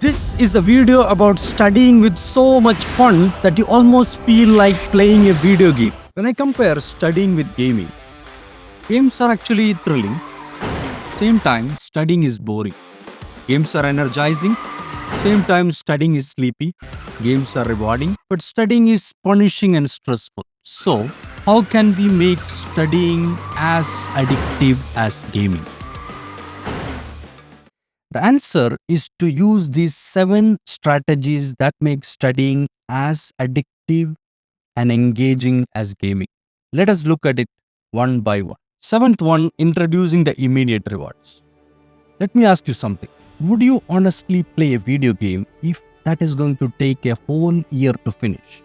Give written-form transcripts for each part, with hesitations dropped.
This is a video about studying with so much fun that you almost feel like playing a video game. When I compare studying with gaming, games are actually thrilling. Same time, studying is boring. Games are energizing. Same time, studying is sleepy. Games are rewarding, but studying is punishing and stressful. So, how can we make studying as addictive as gaming? The answer is to use these 7 strategies that make studying as addictive and engaging as gaming. Let us look at it one by one. Seventh one, introducing the immediate rewards. Let me ask you something. Would you honestly play a video game if that is going to take a whole year to finish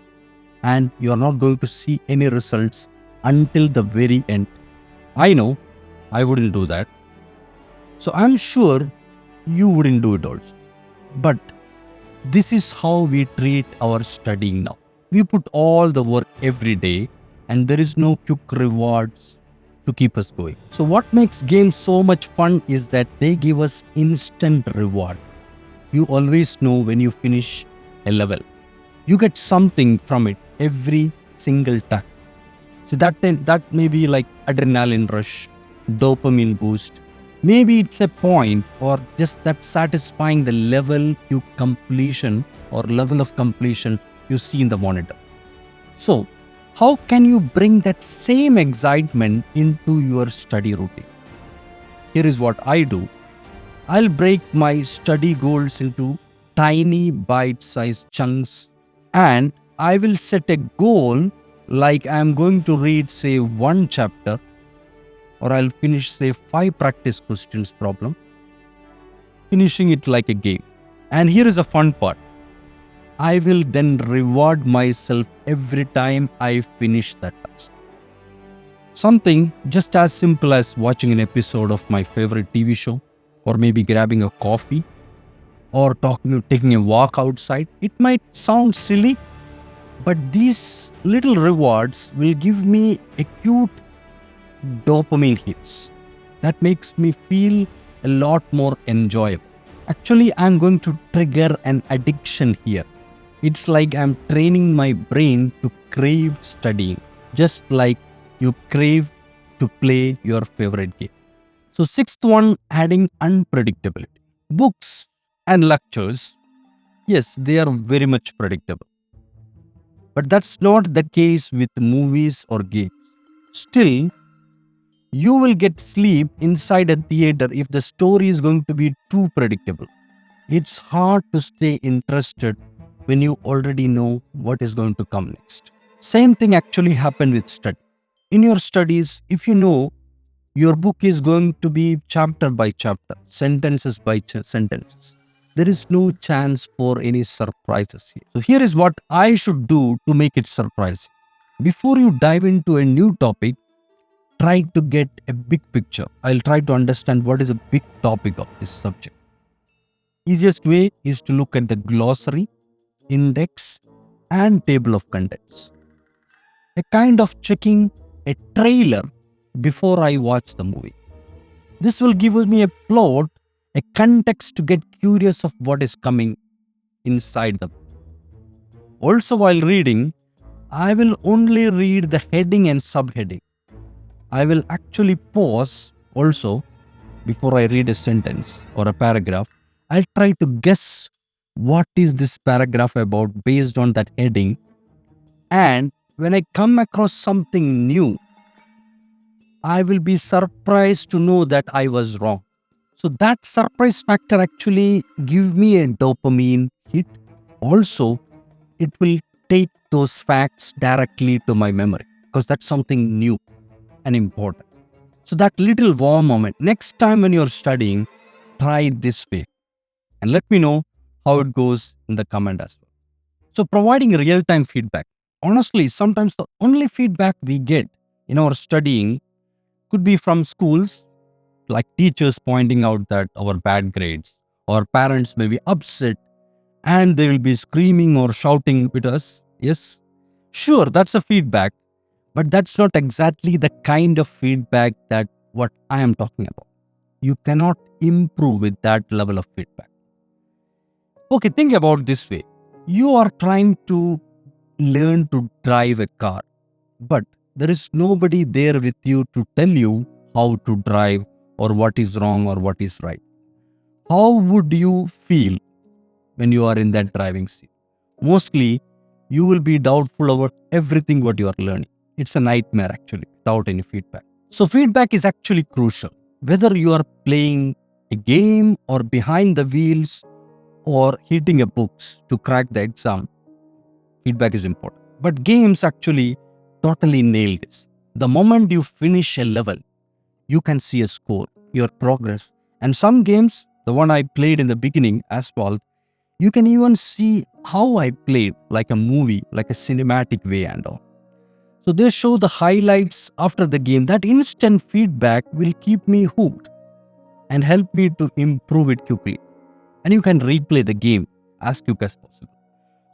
and you are not going to see any results until the very end? I know I wouldn't do that. So I'm sure you wouldn't do it also. But this is how we treat our studying now. We put all the work every day and there is no quick rewards to keep us going. So what makes games so much fun is that they give us instant reward. You always know when you finish a level. You get something from it every single time. So that may be like adrenaline rush, dopamine boost. Maybe it's a point or just that satisfying the level you completion or level of completion you see in the monitor. So, how can you bring that same excitement into your study routine? Here is what I do. I'll break my study goals into tiny bite-sized chunks and I will set a goal like I'm going to read say 1 chapter or I'll finish say 5 practice questions problem, finishing it like a game. And here is a fun part. I will then reward myself every time I finish that task. Something just as simple as watching an episode of my favorite TV show, or maybe grabbing a coffee, or taking a walk outside. It might sound silly, but these little rewards will give me acute dopamine hits that makes me feel a lot more enjoyable. Actually, I'm going to trigger an addiction here. It's like I'm training my brain to crave studying, just like you crave to play your favorite game. So, sixth one, adding unpredictability. Books and lectures, yes, they are very much predictable. But that's not the case with movies or games. Still, you will get sleep inside a theater if the story is going to be too predictable. It's hard to stay interested when you already know what is going to come next. Same thing actually happened with study. In your studies, if you know your book is going to be chapter by chapter, sentences by sentences, there is no chance for any surprises here. So here is what I should do to make it surprising. Before you dive into a new topic, try to get a big picture. I'll try to understand what is a big topic of this subject. Easiest way is to look at the glossary, index, and table of contents. A kind of checking a trailer before I watch the movie. This will give me a plot, a context to get curious of what is coming inside the book. Also, while reading, I will only read the heading and subheading. I will actually pause also before I read a sentence or a paragraph. I'll try to guess what is this paragraph about based on that heading. And when I come across something new, I will be surprised to know that I was wrong. So that surprise factor actually give me a dopamine hit. Also, it will take those facts directly to my memory because that's something new and important. So that little wow moment, next time when you're studying, try this way and let me know how it goes in the comment as well. So providing real-time feedback. Honestly, sometimes the only feedback we get in our studying could be from schools, like teachers pointing out that our bad grades, or parents may be upset and they will be screaming or shouting with us. Yes, sure, that's a feedback. But that's not exactly the kind of feedback that what I am talking about. You cannot improve with that level of feedback. Okay, think about this way. You are trying to learn to drive a car, but there is nobody there with you to tell you how to drive or what is wrong or what is right. How would you feel when you are in that driving seat? Mostly, you will be doubtful about everything what you are learning. It's a nightmare actually, without any feedback. So, feedback is actually crucial. Whether you are playing a game or behind the wheels or hitting a books to crack the exam, feedback is important. But games actually totally nail this. The moment you finish a level, you can see a score, your progress. And some games, the one I played in the beginning, Asphalt, you can even see how I played, like a movie, like a cinematic way and all. So they show the highlights after the game. That instant feedback will keep me hooked and help me to improve it quickly. And you can replay the game as quick as possible.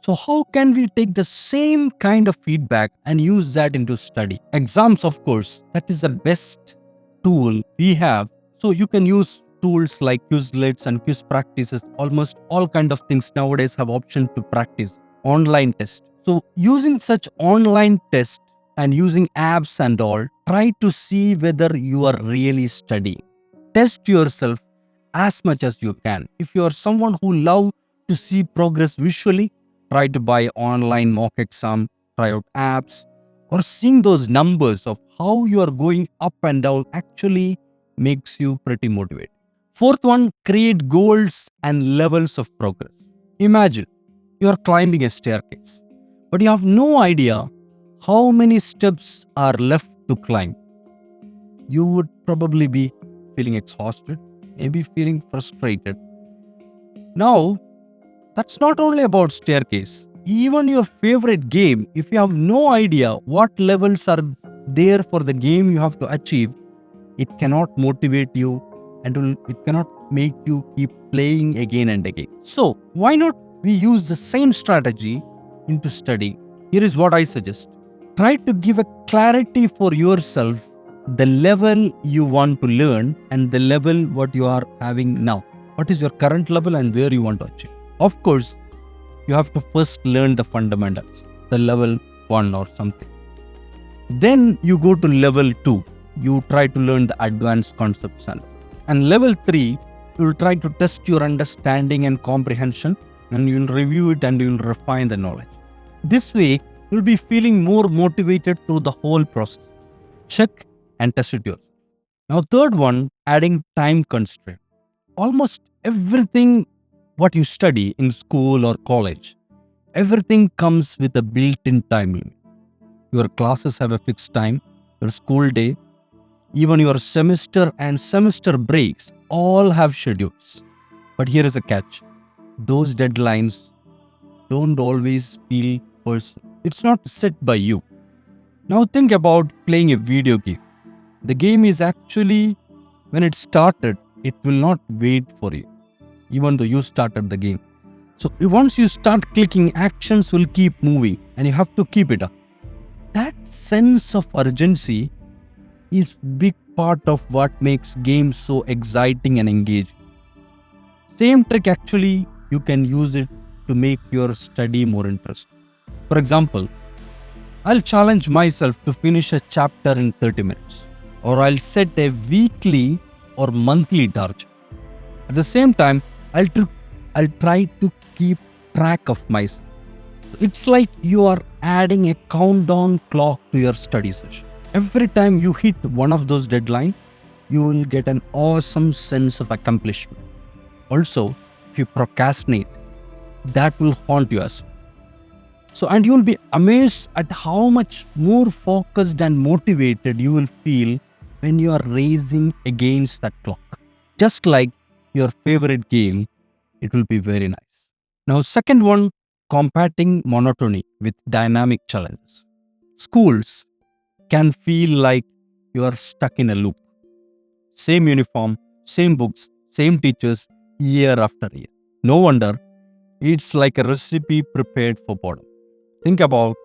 So how can we take the same kind of feedback and use that into study? Exams, of course, that is the best tool we have. So you can use tools like Quizlets and quiz practices. Almost all kind of things nowadays have option to practice online test. So using such online test and using apps and all, try to see whether you are really studying. Test yourself as much as you can. If you are someone who love to see progress visually, try to buy online mock exam, try out apps, or seeing those numbers of how you are going up and down actually makes you pretty motivated. Fourth one, create goals and levels of progress. Imagine you are climbing a staircase, but you have no idea how many steps are left to climb. You would probably be feeling exhausted, maybe feeling frustrated. Now, that's not only about staircase. Even your favorite game, if you have no idea what levels are there for the game you have to achieve, it cannot motivate you and it cannot make you keep playing again and again. So, why not we use the same strategy into study? Here is what I suggest. Try to give a clarity for yourself the level you want to learn and the level what you are having now. What is your current level and where you want to achieve? Of course, you have to first learn the fundamentals, the level 1 or something. Then you go to level 2. You try to learn the advanced concepts. And level 3, you will try to test your understanding and comprehension, and you will review it and you will refine the knowledge. This way, you will be feeling more motivated through the whole process. Check and test it yourself. Now, third one, adding time constraint. Almost everything what you study in school or college, everything comes with a built-in time limit. Your classes have a fixed time, your school day, even your semester and semester breaks all have schedules. But here is a catch. Those deadlines don't always feel personal. It's not set by you. Now think about playing a video game. The game is actually, when it started, it will not wait for you, even though you started the game. So once you start clicking, actions will keep moving and you have to keep it up. That sense of urgency is big part of what makes games so exciting and engaging. Same trick actually, you can use it to make your study more interesting. For example, I'll challenge myself to finish a chapter in 30 minutes, or I'll set a weekly or monthly target. At the same time, I'll try to keep track of myself. It's like you are adding a countdown clock to your study session. Every time you hit one of those deadlines, you will get an awesome sense of accomplishment. Also, if you procrastinate, that will haunt you as well. So, and you will be amazed at how much more focused and motivated you will feel when you are racing against that clock. Just like your favorite game, it will be very nice. Now, second one, combating monotony with dynamic challenges. Schools can feel like you are stuck in a loop. Same uniform, same books, same teachers, year after year. No wonder it's like a recipe prepared for boredom. Think about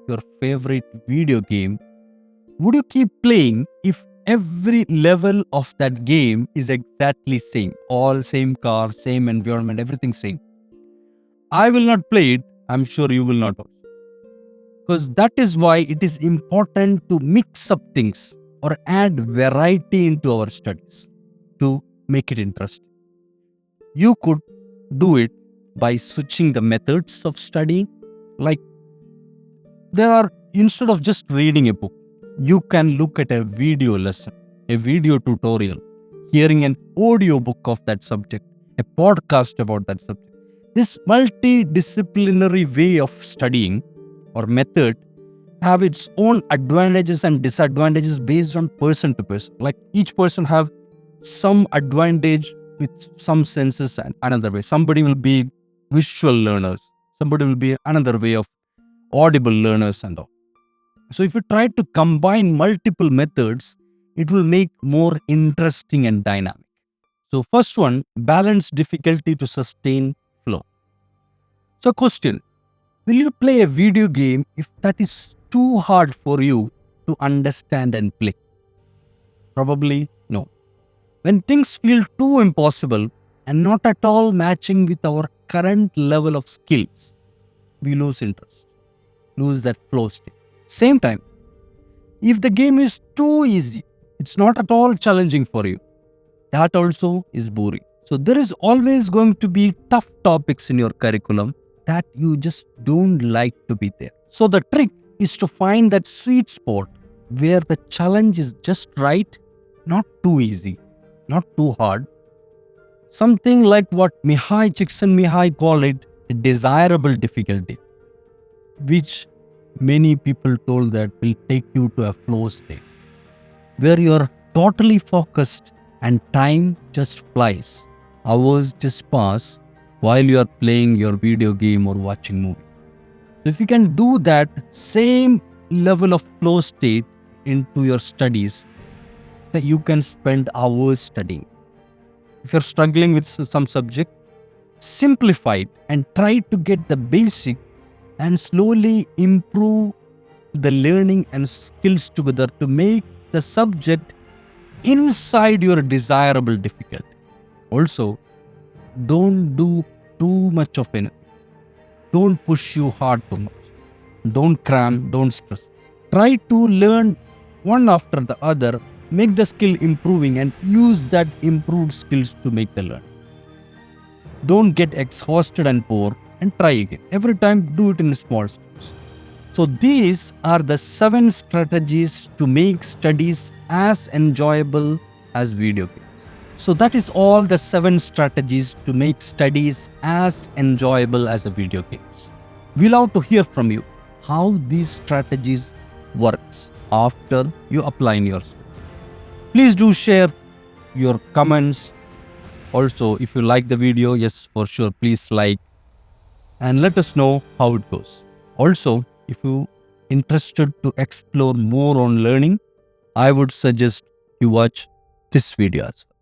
your favorite video game. Would you keep playing if every level of that game is exactly same? All same car, same environment, everything same. I will not play it, I'm sure you will not also. Because that is why it is important to mix up things or add variety into our studies to make it interesting. You could do it by switching the methods of studying. Like instead of just reading a book, you can look at a video lesson, a video tutorial, hearing an audio book of that subject, a podcast about that subject. This multidisciplinary way of studying or method have its own advantages and disadvantages based on person to person. Like each person have some advantage with some senses and another way. Somebody will be visual learners. Somebody will be another way of audible learners and all. So if you try to combine multiple methods, it will make more interesting and dynamic. So first one, balance difficulty to sustain flow. So question, will you play a video game if that is too hard for you to understand and play? Probably no. When things feel too impossible and not at all matching with our current level of skills, we lose interest, lose that flow state. Same time, if the game is too easy, it's not at all challenging for you, that also is boring. So there is always going to be tough topics in your curriculum that you just don't like to be there. So the trick is to find that sweet spot where the challenge is just right, not too easy, not too hard. Something like what Mihai Csikszentmihalyi called it, a desirable difficulty, which many people told that will take you to a flow state, where you're totally focused and time just flies. Hours just pass while you are playing your video game or watching movie. So if you can do that same level of flow state into your studies, that you can spend hours studying. If you're struggling with some subject, simplify it and try to get the basic and slowly improve the learning and skills together to make the subject inside your desirable difficulty. Also, don't do too much of anything. Don't push you hard too much. Don't cram, don't stress. Try to learn one after the other, make the skill improving and use that improved skills to make the learning. Don't get exhausted and bored and try again. Every time, do it in small steps. So these are the 7 strategies to make studies as enjoyable as video games. So that is all the 7 strategies to make studies as enjoyable as a video games. We love to hear from you how these strategies works after you apply in your school. Please do share your comments. Also, if you like the video, yes, for sure, please like and let us know how it goes. Also, if you interested to explore more on learning, I would suggest you watch this video as well.